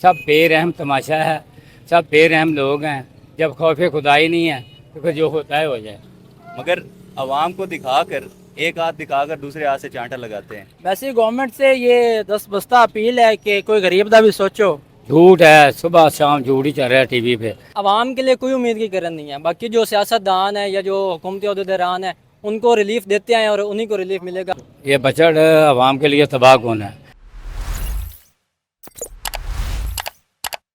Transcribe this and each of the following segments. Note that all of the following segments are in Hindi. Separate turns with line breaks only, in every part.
सब बेरहम तमाशा है, सब बेरहम लोग हैं। जब खौफ खुदाई नहीं है तो फिर जो होता है हो जाए।
मगर आवाम को दिखाकर, एक हाथ दिखाकर दूसरे हाथ से चांटा लगाते हैं।
वैसे गवर्नमेंट से ये दस बस्ता अपील है कि कोई गरीब दा भी सोचो।
झूठ है, सुबह शाम झूठ ही चल रहा है टीवी पे।
आवाम के लिए कोई उम्मीद की किरण नहीं है। बाकी जो सियासतदान है या जो हुकूमती अहदेदारान है उनको रिलीफ देते हैं और उन्हीं को रिलीफ मिलेगा।
ये बजट आवाम के लिए तबाह कौन है।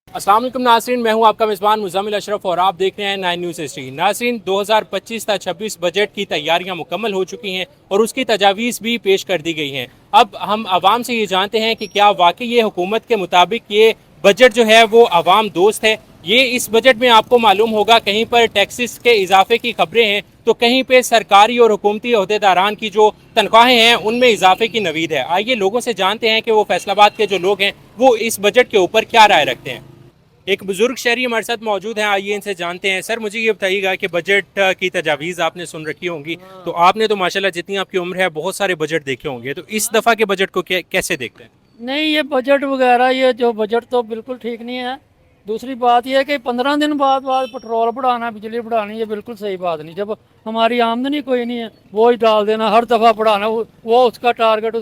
अस्सलाम वालेकुम नाज़रीन, मैं हूं आपका मेज़बान मुज़म्मिल अशरफ और आप देख रहे हैं 9 न्यूज़ हिस्ट्री। नाज़रीन, 2025-26 बजट की तैयारियां मुकम्मल हो चुकी हैं और उसकी तजावीज़ भी पेश कर दी गई हैं। अब हम आवाम से ये जानते हैं कि क्या वाकई ये हुकूमत के मुताबिक ये बजट जो है वो आवाम दोस्त है। ये इस बजट में आपको मालूम होगा कहीं पर टैक्सेस के इजाफे की खबरें हैं तो कहीं पे सरकारी और हुकूमती अहदेदारान की जो तनख्वाहें हैं उनमें इजाफे की नवीद है। आइए लोगों से जानते हैं कि वो फैसलाबाद के जो लोग हैं वो इस बजट के ऊपर क्या राय रखते हैं। एक बुजुर्ग शहरी हमारे साथ मौजूद हैं, आइए इनसे जानते हैं। सर, मुझे ये बताइएगा कि बजट की तजावीज़ आपने सुन रखी होंगी, तो आपने तो माशाल्लाह जितनी आपकी उम्र है बहुत सारे बजट देखे होंगे, तो इस दफ़ा के बजट को कैसे देखते हैं?
नहीं, ये बजट वगैरह ये जो बजट तो बिल्कुल ठीक नहीं है। दूसरी बात यह है कि 15 दिन बाद पेट्रोल बढ़ाना, बिजली बढ़ानी, ये बिल्कुल सही बात नहीं। जब हमारी आमदनी कोई नहीं है वो ही डाल देना, हर दफ़ा बढ़ाना, वो उसका टारगेट।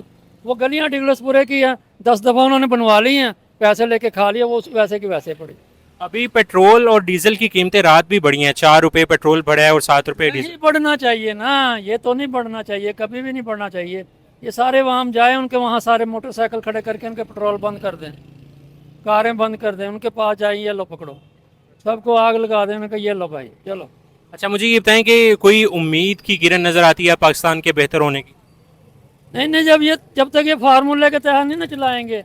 वो गलियाँ डिगलसपुरे की हैं, 10 दफ़ा उन्होंने बनवा ली हैं, पैसे लेके खा लिया, वो वैसे की वैसे पड़ी।
अभी पेट्रोल और डीजल की कीमतें रात भी बढ़ी हैं, 4 रुपये पेट्रोल बढ़ा है और 7 रुपये डीजल।
नहीं बढ़ना चाहिए ना, ये तो नहीं बढ़ना चाहिए, कभी भी नहीं बढ़ना चाहिए। ये सारे वहाँ जाए, उनके वहाँ सारे मोटरसाइकिल खड़े करके उनके पेट्रोल बंद कर दें, कारें बंद कर दें, उनके पास जाइए, ये लो पकड़ो, सबको आग लगा दें, उनका ये लो भाई चलो।
अच्छा, मुझे ये बताएं कि कोई उम्मीद की किरण नज़र आती है पाकिस्तान के बेहतर होने की?
नहीं, जब तक ये फार्मूले के तहत नहीं ना चलाएंगे,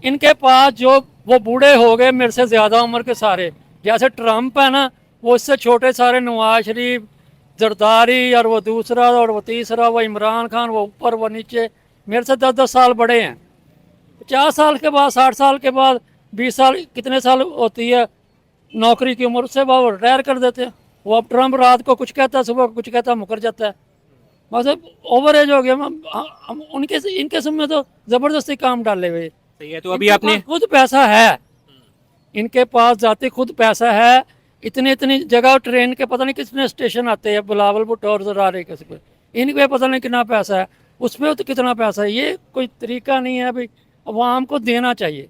इनके पास जो वो बूढ़े हो गए मेरे से ज़्यादा उम्र के सारे, जैसे ट्रम्प है ना, वो इससे छोटे सारे नवाज शरीफ, जरदारी, और वो दूसरा और वो तीसरा, वो इमरान खान, वो ऊपर वो नीचे, मेरे से 10-10 साल बड़े हैं। 50 साल के बाद, 60 साल के बाद, 20 साल, कितने साल होती है नौकरी की उम्र, उससे वो रिटायर कर देते हैं। वो अब ट्रम्प रात को कुछ कहता है, सुबह को कुछ कहता है, मुकर जाता है। मतलब ओवर एज हो गया। हम उनके इनके समय तो ज़बरदस्ती काम डाले हुए।
सही है, तो अभी आपने
खुद पैसा है, इनके पास जाते खुद पैसा है। इतनी जगह ट्रेन के पता नहीं कितने स्टेशन आते हैं, बिलावल भुट्टो और जरारे के पे, इनके पता नहीं कितना पैसा है, उस पर तो कितना पैसा है। ये कोई तरीका नहीं है भाई, अवाम को देना चाहिए।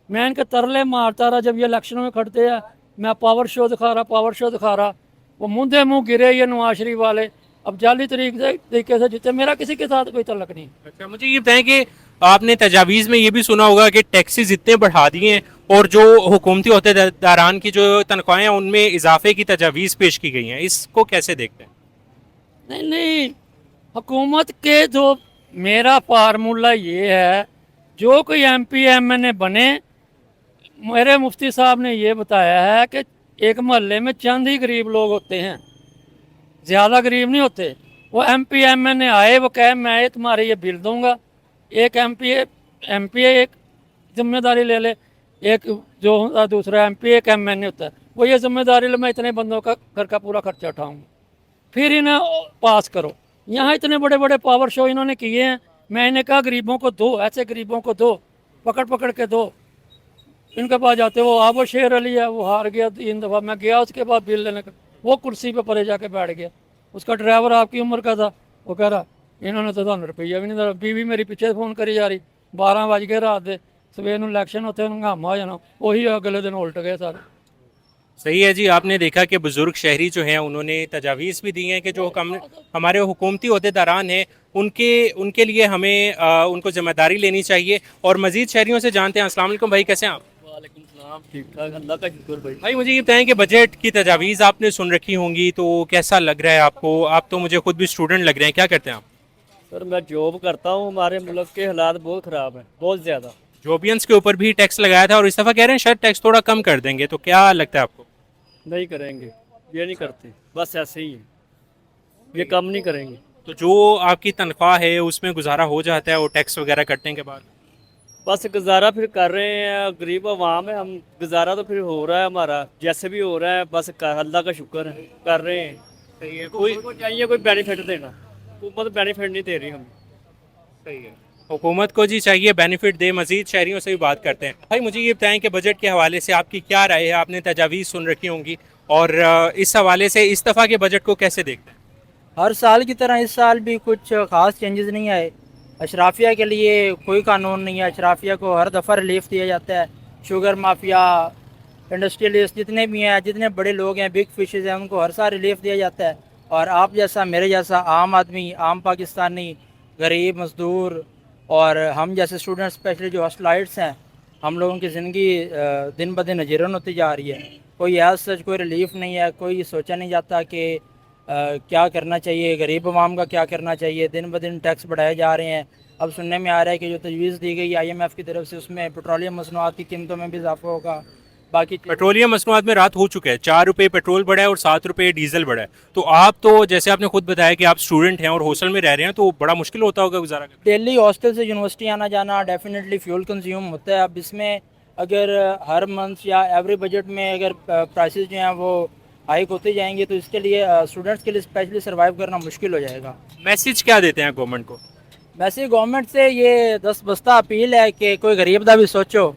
मैं इनके तरले मारता रहा जब ये इलेक्शन में खड़ते हैं, मैं पावर शो दिखा रहा, वो मुंह मुँह गिरे ये नवाज शरीफ वाले, अब जाली तरीके से जीते। मेरा किसी के साथ कोई तल्लक नहीं।
अच्छा, मुझे ये बताएं कि आपने तजावीज़ में ये भी सुना होगा कि टैक्सेस इतने बढ़ा दिए हैं और जो हुकूमती अहदेदारान की जो तनख्वाहें हैं उनमें इजाफे की तजावीज़ पेश की गई हैं, इसको कैसे देखते हैं?
नहीं, हुकूमत के जो, मेरा फार्मूला ये है, जो कोई MP MNA बने, मेरे मुफ्ती साहब ने ये बताया है कि एक मोहल्ले में चंद ही गरीब लोग होते हैं, ज़्यादा गरीब नहीं होते। वो MP MNA आए, वो कहे मैं ये तुम्हारे ये बिल दूंगा, एक MP एक जिम्मेदारी ले ले, एक जो होता दूसरा MP एक MNA होता है, वो ये जिम्मेदारी ले, मैं इतने बंदों का घर का पूरा खर्चा उठाऊंगा, फिर इन्हें पास करो। यहाँ इतने बड़े बड़े पावर शो इन्होंने किए हैं। मैं इन्हें कहा गरीबों को दो, ऐसे गरीबों को दो, पकड़ के दो। इनके पास जाते, वो वो शेर अली है, वो हार गया 3 दफ़ा। मैं गया उसके बाद बिल लेने का, वो कुर्सी पे परे जाके बैठ गया। उसका ड्राइवर आपकी उम्र का था, वो कह रहा इन्होंने तो ਤੁਹਾਨੂੰ रुपया भी नहीं दिया। बीवी मेरी पीछे फ़ोन करी जा रही, 12 बज गए रात के, सवेर ਨੂੰ इलैक्शन होते हंगामा हो जाना, वही अगले दिन उल्ट गए सारे।
सही है जी, आपने देखा कि बुजुर्ग शहरी जो हैं उन्होंने तजावीज़ भी दी हैं कि जो हमारे हुकूमती अहदेदारान हैं उनके लिए हमें उनको जिम्मेदारी लेनी चाहिए। और मज़ीद शहरियों से जानते हैं। अस्सलाम वालेकुम भाई, कैसे हैं आप?
ठीक ठाक, अल्लाह का शुक्र भाई।
भाई, मुझे ये बताएं कि बजट की तजावीज़ आपने सुन रखी होंगी, तो कैसा लग रहा है आपको? आप तो मुझे खुद भी स्टूडेंट लग रहे हैं, क्या करते हैं आप?
सर, मैं जॉब करता हूँ। हमारे मुल्क के हालात बहुत ख़राब हैं, बहुत ज़्यादा।
जॉबियंस के ऊपर भी टैक्स लगाया था और इस दफ़ा कह रहे हैं शायद टैक्स थोड़ा कम कर देंगे, तो क्या लगता है आपको?
नहीं करेंगे, ये नहीं करते, बस ऐसे ही है, ये कम नहीं करेंगे।
तो जो आपकी तनख्वाह है उसमें गुजारा हो जाता है वो टैक्स वगैरह कटने के बाद?
बस गुजारा फिर कर रहे हैं, गरीब आवाम है हम, गुजारा तो फिर हो रहा है हमारा, जैसे भी हो रहा है, बस अल्लाह का शुक्र है, कर रहे हैं।
सही है।
कोई को चाहिए कोई बेनिफिट देना, हुकूमत बेनिफिट नहीं दे रही हमें।
सही है। हुकूमत को जी चाहिए बेनिफिट दे, मजीद शहरियों से भी बात करते हैं। भाई मुझे ये बताएं कि बजट के हवाले से आपकी क्या राय है? आपने तजावीज़ सुन रखी होंगी और इस हवाले से इस दफ़ा के बजट को कैसे देखते हैं?
हर साल की तरह इस साल भी कुछ ख़ास चेंजेस नहीं आए। अशराफिया के लिए कोई कानून नहीं है, अशराफिया को हर दफ़ा रिलीफ दिया जाता है। शुगर माफिया, इंडस्ट्रियलिस्ट जितने भी हैं, जितने बड़े लोग हैं, बिग फिशेस हैं, उनको हर साल रिलीफ दिया जाता है। और आप जैसा, मेरे जैसा आम आदमी, आम पाकिस्तानी, गरीब मज़दूर और हम जैसे स्टूडेंट स्पेशली जो हॉस्टलाइट्स हैं, हम लोगों की ज़िंदगी दिन ब दिन अजीरन होती जा रही है। कोई एज सच कोई रिलीफ नहीं है, कोई सोचा नहीं जाता कि क्या करना चाहिए, गरीब अवाम का क्या करना चाहिए। दिन ब दिन टैक्स बढ़ाए जा रहे हैं। अब सुनने में आ रहा है कि जो तजवीज़ दी गई IMF की तरफ से, उसमें पेट्रोलियम मसनूआत की कीमतों में भी इजाफा होगा। बाकी
पेट्रोलियम मसनूआत में रात हो चुका है, 4 रुपये पेट्रोल बढ़ा है और 7 रुपये डीजल बढ़ा है। तो आप तो जैसे आपने खुद बताया कि आप स्टूडेंट हैं और हॉस्टल में रह रहे हैं, तो बड़ा मुश्किल होता होगा गुजारा करना।
डेली हॉस्टल से यूनिवर्सिटी आना जाना डेफिनेटली फ्यूल कंज्यूम होता है। अब इसमें अगर हर मंथ या एवरी बजट में अगर प्राइसेस जो हैं वो हाइक होते जाएंगे, तो इसके लिए स्टूडेंट्स के लिए स्पेशली सर्वाइव करना मुश्किल हो जाएगा।
मैसेज क्या देते हैं गवर्नमेंट को?
वैसे गवर्नमेंट से ये दस बस्ता अपील है कि कोई गरीब दा भी सोचो।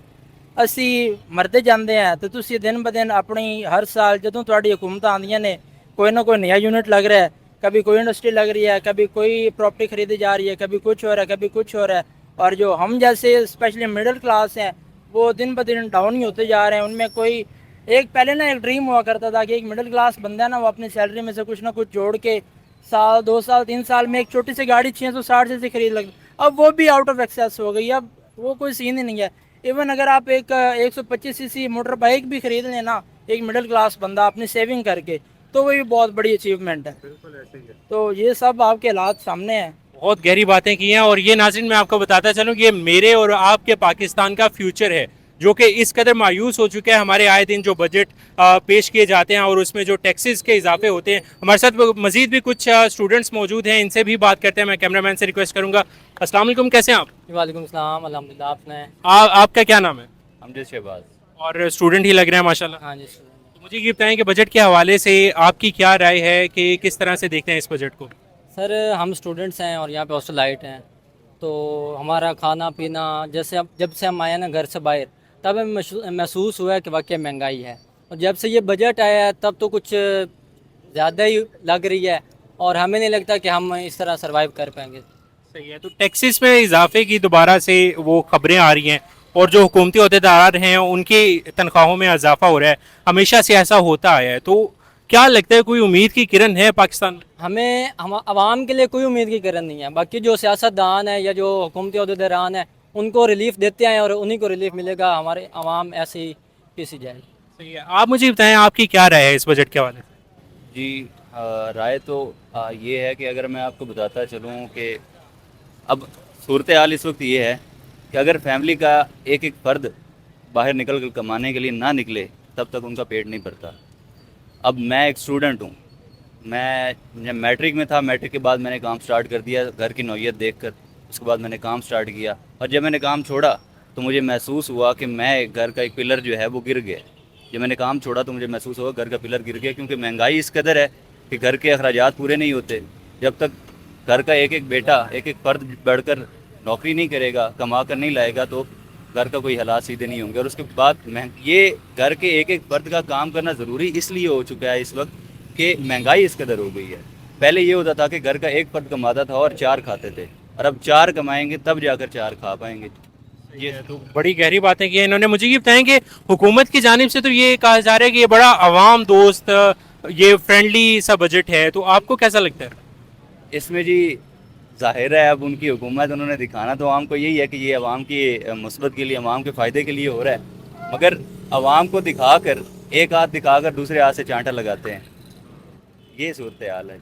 असी मरते जाते हैं तो तुसी दिन ब दिन अपनी हर साल जदों तुहाडी हुकूमत आंदियां ने, कोई ना कोई नया यूनिट लग रहा है, कभी कोई इंडस्ट्री लग रही है, कभी कोई प्रॉपर्टी खरीदी जा रही है, कभी कुछ हो रहा है, कभी कुछ हो रहा है। और जो हम जैसे स्पेशली मिडिल क्लास हैं, वो दिन ब दिन डाउन ही होते जा रहे हैं। उनमें कोई एक पहले ना एक ड्रीम हुआ करता था कि एक मिडिल क्लास बंदा है ना, वो अपनी सैलरी में से कुछ ना कुछ जोड़ के साल 2 साल 3 साल में एक छोटी सी गाड़ी 660 से खरीद लग। अब वो भी आउट ऑफ एक्सेस हो गई। अब वो कोई सीन ही नहीं है। इवन अगर आप एक 125 सीसी मोटर बाइक भी खरीद लें ना, एक मिडिल क्लास बंदा अपनी सेविंग करके, तो वो भी बहुत बड़ी अचीवमेंट है। तो ये सब आपके हालात सामने हैं।
बहुत गहरी बातें की हैं। और ये नाज़रीन मैं आपको बताता चलूँ कि ये मेरे और आपके पाकिस्तान का फ्यूचर है, जो कि इस कदर मायूस हो चुका है। हमारे आए दिन जो बजट पेश किए जाते हैं और उसमें जो टैक्सेस के इजाफे होते हैं। हमारे साथ मजीद भी कुछ स्टूडेंट्स मौजूद हैं, इनसे भी बात करते हैं। मैं कैमरामैन से रिक्वेस्ट करूंगा। अस्सलाम वालेकुम, कैसे हैं आप?
वालेकुम सलाम, अल्हम्दुलिल्लाह। आपने?
आपका क्या नाम है?
अमजद शहबाज।
और स्टूडेंट ही लग रहे हैं माशाल्लाह।
हाँ जी।
तो मुझे ये बताएं कि बजट के हवाले से आपकी क्या राय है कि किस तरह से देखते हैं इस बजट को?
सर हम स्टूडेंट्स हैं और यहाँ पे हॉस्टल लाइट हैं, तो हमारा खाना पीना, जैसे अब जब से हम आए ना घर से बाहर, तब हमें महसूस हुआ है कि वाकई महंगाई है। और जब से ये बजट आया है तब तो कुछ ज़्यादा ही लग रही है और हमें नहीं लगता कि हम इस तरह सर्वाइव कर पाएंगे।
सही है। तो टैक्सेस में इजाफे की दोबारा से वो खबरें आ रही हैं और जो हुकूमती अहदेदार हैं उनकी तनख्वाहों में इजाफा हो रहा है। हमेशा से ऐसा होता आया है। तो क्या लगता है कोई उम्मीद की किरण है पाकिस्तान में?
हम आवाम के लिए कोई उम्मीद की किरण नहीं है। बाकी जो सियासतदान है या जो हुकूमती अहदेदारान है, उनको रिलीफ देते हैं और उन्हीं को रिलीफ मिलेगा। हमारे आवाम ऐसे ही पीसी जाएगी।
सही है। आप मुझे बताएं आपकी क्या राय है इस बजट के हवाले से?
जी राय तो ये है कि अगर मैं आपको बताता चलूँ कि अब सूरत हाल इस वक्त ये है कि अगर फैमिली का एक एक फ़र्द बाहर निकल कर कमाने के लिए ना निकले, तब तक उनका पेट नहीं भरता। अब मैं एक स्टूडेंट हूँ। मैं जब मैट्रिक में था, मैट्रिक के बाद मैंने काम स्टार्ट कर दिया घर की नौयत देखकर। उसके बाद मैंने काम स्टार्ट किया और जब मैंने काम छोड़ा तो मुझे महसूस हुआ कि मैं घर का एक पिलर जो है वो गिर गया। जब मैंने काम छोड़ा तो मुझे महसूस हुआ घर का पिलर गिर गया, क्योंकि महंगाई इस कदर है कि घर के अखराजात पूरे नहीं होते। जब तक घर का एक एक बेटा, एक एक फ़र्द बढ़कर नौकरी नहीं करेगा, कमा कर नहीं लाएगा, तो घर का कोई हालात सीधे नहीं होंगे। और उसके बाद ये घर के एक एक फ़र्द का काम करना ज़रूरी इसलिए हो चुका है इस वक्त कि महंगाई इस कदर हो गई है। पहले ये होता था कि घर का एक फ़र्द कमाता था और 4 खाते थे, और अब 4 कमाएंगे तब जाकर 4 खा पाएंगे।
ये तो बड़ी गहरी बातें की हैं इन्होंने। मुझे ये बताएं कि हुकूमत की जानिब से तो ये कहा जा रहा है कि ये बड़ा आवाम दोस्त, ये फ्रेंडली सा बजट है, तो आपको कैसा लगता है?
इसमें जी ज़ाहिर है अब उनकी हुकूमत, उन्होंने दिखाना तो आवाम को यही है कि ये आवाम की मुस्बत के लिए, आवाम के फ़ायदे के लिए हो रहा है, मगर आवाम को दिखाकर, एक हाथ दिखाकर दूसरे हाथ से चांटा लगाते हैं। ये सूरत हाल है।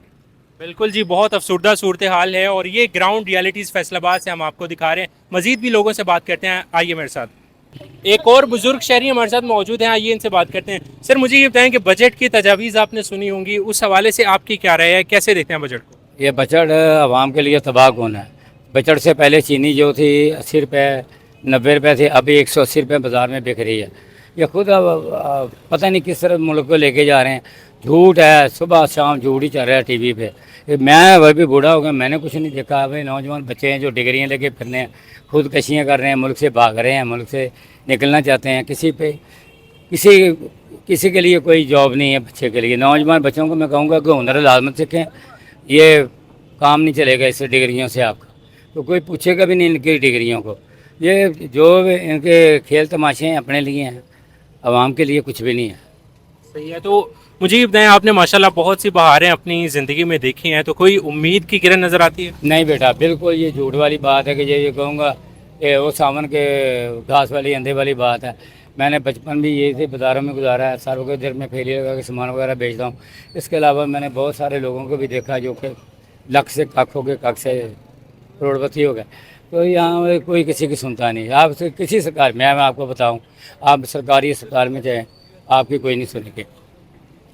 बिल्कुल जी, बहुत अफसरदा सूरत हाल है और ये ग्राउंड रियलिटीज़ फैसलाबाद से हम आपको दिखा रहे हैं। मज़ीद भी लोगों से बात करते हैं, आइए मेरे साथ। एक और बुजुर्ग शहरी हमारे साथ मौजूद हैं, आइए इनसे बात करते हैं। सर मुझे ये बताएं कि बजट की तजावीज़ आपने सुनी होंगी, उस हवाले से आपकी क्या राय है, कैसे देखते हैं बजट को?
ये बजट आवाम के लिए तबाह कौन है। बजट से पहले चीनी जो थी 80 रुपये 90 रुपये थी, अभी 180 रुपये बाज़ार में बिक रही है। ये खुद अब पता नहीं किस तरह मुल्क को लेके जा रहे हैं। झूठ है, सुबह शाम झूठ ही चल रहा है टीवी पे। ये मैं वह भी बूढ़ा हो गया, मैंने कुछ नहीं देखा। भाई नौजवान बच्चे हैं जो डिग्रियां लेके फिरने हैं, खुदकशियाँ कर रहे हैं, मुल्क से भाग रहे हैं, मुल्क से निकलना चाहते हैं। किसी के लिए कोई जॉब नहीं है बच्चे के लिए। नौजवान बच्चों को मैं कहूँगा कि हुनर लाजमत सीखें, ये काम नहीं चलेगा इससे डिग्रियों से आपका, तो कोई पूछेगा भी नहीं इनकी डिग्रियों को। ये जो इनके खेल तमाशे हैं अपने लिए हैं, आवाम के लिए कुछ भी नहीं है।
सही है। तो मुझे ये बताएं, आपने माशाल्लाह बहुत सी बहारें अपनी ज़िंदगी में देखी हैं, तो कोई उम्मीद की किरण नज़र आती है?
नहीं बेटा, बिल्कुल ये झूठ वाली बात है कि ये कहूँगा कि वो सावन के घास वाली अंधे वाली बात है। मैंने बचपन भी ये से बाज़ारों में गुजारा है, सारों के दिल में फेरी लगा के सामान वगैरह बेचता हूँ। इसके अलावा मैंने बहुत सारे लोगों को भी देखा जो कि लख से कख हो गए, कख से करोड़पति हो गए। तो यहाँ कोई किसी की सुनता नहीं। आप किसी सरकार, मैं आपको बताऊँ, आप सरकारी अस्पताल में जाएँ, आपकी कोई नहीं सुनेगी।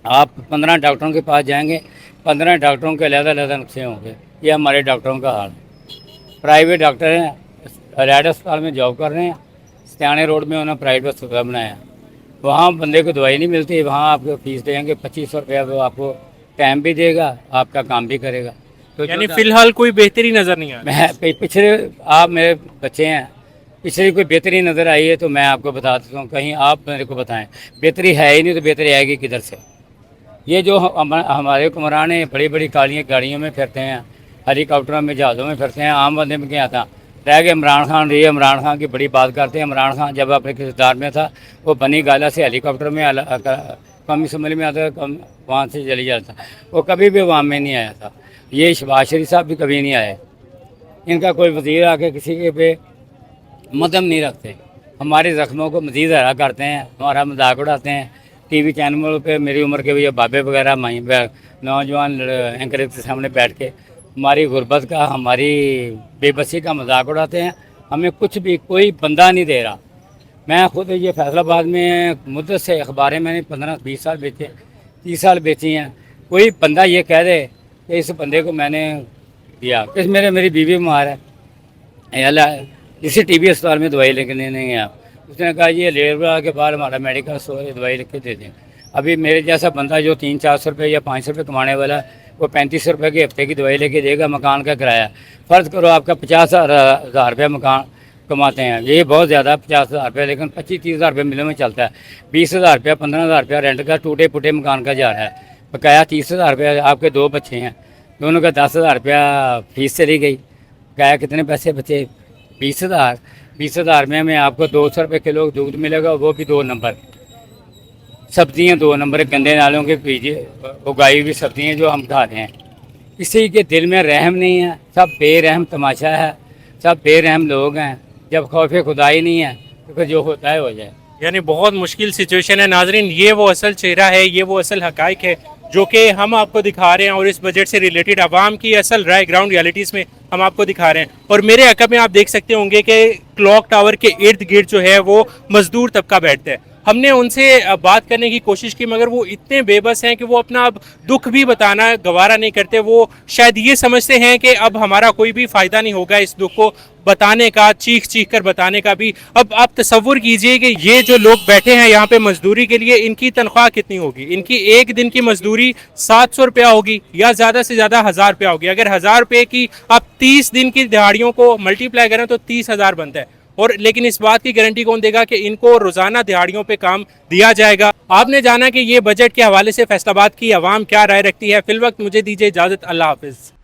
आप 15 डॉक्टरों के पास जाएंगे, 15 डॉक्टरों के अलग-अलग नुस्खे होंगे। ये हमारे डॉक्टरों का हाल है। प्राइवेट डॉक्टर हैं, रेड अस्पताल में जॉब कर रहे हैं, सत्याने रोड में उन्होंने प्राइवेट अस्पताल बनाया। वहाँ बंदे को दवाई नहीं मिलती, वहाँ आपको फीस देंगे 2500 रुपया, वो आपको टाइम भी देगा, आपका काम भी करेगा। तो
यानी फ़िलहाल कोई बेहतरी नज़र नहीं आ रही।
मैं पिछले, आप मेरे बच्चे हैं, पिछली कोई बेहतरी नज़र आई है तो मैं आपको बता देता हूँ, कहीं आप मेरे को बताएं। बेहतरी है ही नहीं तो बेहतरी आएगी किधर से? ये जो हमारे हुक्मरान हैं, बड़ी बड़ी कालियाँ गाड़ियों में फिरते हैं, हेलीकॉप्टरों में, जहाज़ों में फिरते हैं, आम बंदे में क्या था? रह गए इमरान खान। रही इमरान खान की बड़ी बात करते हैं। इमरान खान जब अपने किरदार में था, वो बनी गाला से हेलीकॉप्टर में कमी सम्मल में आता, वहाँ से चली जाता, वो कभी भी अवाम में नहीं आया था। ये शहबाज शरीफ साहब भी कभी नहीं आए। इनका कोई वज़ीर आके किसी के पे मदम नहीं रखते, हमारे ज़ख्मों को मज़ीद हरा करते हैं, हमारा मजाक उड़ाते हैं। टीवी चैनलों पे मेरी उम्र के भी बाबे वगैरह नौजवान एंकर के सामने बैठ के हमारी गुर्बत का, हमारी बेबसी का मजाक उड़ाते हैं। हमें कुछ भी कोई बंदा नहीं दे रहा। मैं खुद ये फैसलाबाद में मुद्दत से अखबारें मैंने 15-20 साल बेचे, 30 साल बेची हैं। कोई बंदा ये कह दे कि इस बंदे को मैंने दिया, किस मेरी बीवी बीमार है, अल्लाह इसी टीबी अस्पताल में दवाई लेके नहीं है आप, उसने कहा ये लेबर के बाद हमारा मेडिकल स्टोर है, दवाई लिख के दे दें। अभी मेरे जैसा बंदा जो 300-400 रुपये या 500 रुपये कमाने वाला, वो 3500 रुपये के हफ्ते की दवाई लेके देगा, मकान का किराया। फ़र्ज़ करो आपका 50,000 रुपये मकान कमाते हैं, ये बहुत ज़्यादा 50,000 रुपये, लेकिन 25-30 हज़ार रुपये मिले में चलता है। 20,000 रुपया 15,000 रुपया रेंट का टूटे फूटे मकान का जा रहा है। बकाया 30,000 रुपया, आपके 2 बच्चे हैं, दोनों का 10,000 रुपया फीस चली गई। बकाया कितने पैसे बचे? 20,000। 20,000 में आपको 200 रुपये किलो दूध मिलेगा, वो भी 2 नंबर। सब्जियां 2 नंबर गंदे नालों के पीछे उगाई हुई सब्जियां जो हम खा रहे हैं। किसी के दिल में रहम नहीं है, सब बेरहम तमाशा है, सब बेरहम लोग हैं। जब खौफ खुदाई नहीं है तो फिर जो होता है हो जाए।
यानी बहुत मुश्किल सिचुएशन है नाजरीन। ये वो असल चेहरा है, ये वो असल हकाइक है जो कि हम आपको दिखा रहे हैं, और इस बजट से रिलेटेड आवाम की असल राय ग्राउंड रियलिटीज़ में हम आपको दिखा रहे हैं। और मेरे अकब में आप देख सकते होंगे कि क्लॉक टावर के इर्द गिर्द जो है वो मजदूर तबका बैठता है। हमने उनसे बात करने की कोशिश की, मगर वो इतने बेबस हैं कि वो अपना अब दुख भी बताना गवारा नहीं करते। वो शायद ये समझते हैं कि अब हमारा कोई भी फ़ायदा नहीं होगा इस दुख को बताने का, चीख चीख कर बताने का भी। अब आप तसव्वुर कीजिए कि ये जो लोग बैठे हैं यहाँ पे मजदूरी के लिए, इनकी तनख्वाह कितनी होगी? इनकी एक दिन की मजदूरी 700 रुपया होगी या ज़्यादा से ज़्यादा 1000 रुपया होगी। अगर 1000 रुपये की आप 30 दिन की दिहाड़ियों को मल्टीप्लाई करें तो 30,000 बनता है। और लेकिन इस बात की गारंटी कौन देगा कि इनको रोज़ाना दिहाड़ियों पे काम दिया जाएगा? आपने जाना कि ये बजट के हवाले से फैसलाबाद की आवाम क्या राय रखती है। फिलवक्त मुझे दीजिए इजाज़त। अल्लाह हाफिज़।